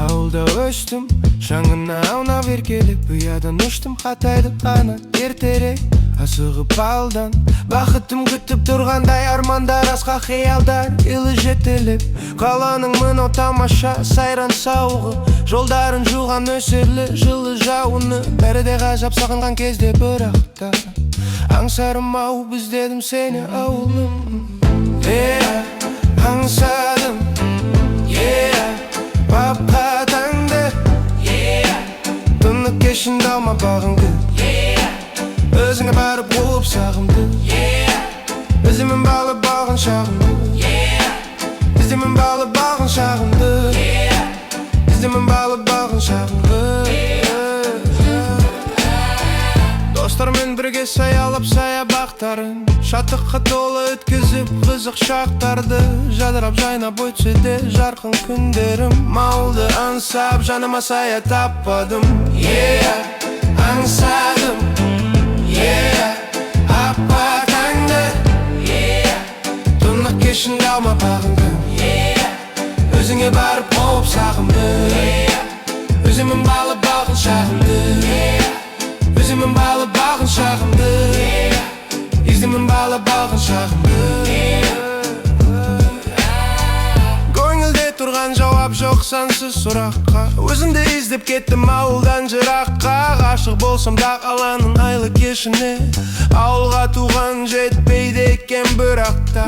Ауылда өстім, шаңына аунап еркелеп, ұядан ұштым, қатайды ана ертерек. Асығып алдан, бақытым күтіп тұрғандай, армандар асқа қиялдар, елі жетелеп. Қаланың мынау тамаша сайран сауығы, жолдарын жуған нөсерлі жылы жауыны. Бәрі де ғажап сағынған кезде бірақ та аңсарым ау, біздедім сені ауылым. Аңсадым, папа таңды, түннік кешінде алма бағыңды, өзіңе барып қуып сағымды, ізімен балып балғын шағымды, іздемен балып балғын шағымды, іздемен балып балғын шағымды. Достармен бірге саялап саябақтарын, шаттыққа толы өткізіп қызық шақтарды. Жадырап жайнап өтсе де жарқын күндерім, ауылды аңсап жаныма сая таппадым. Аңсадым, апа таңды, түннік кешінде алма бағыңды, өзіңе барып қуып сағымды, өзімен балып балғын шағымды, өзімен балып балғын шағымды, іздемен балып балғын шағымды. Көңілде тұрған жауап жоқ сансыз сұраққа, өзімді іздеп кеттім ауылдан жыраққа. Ғашық болсам да қаланың айлы кешіне, ауылға туған жетпейді екен бірақ та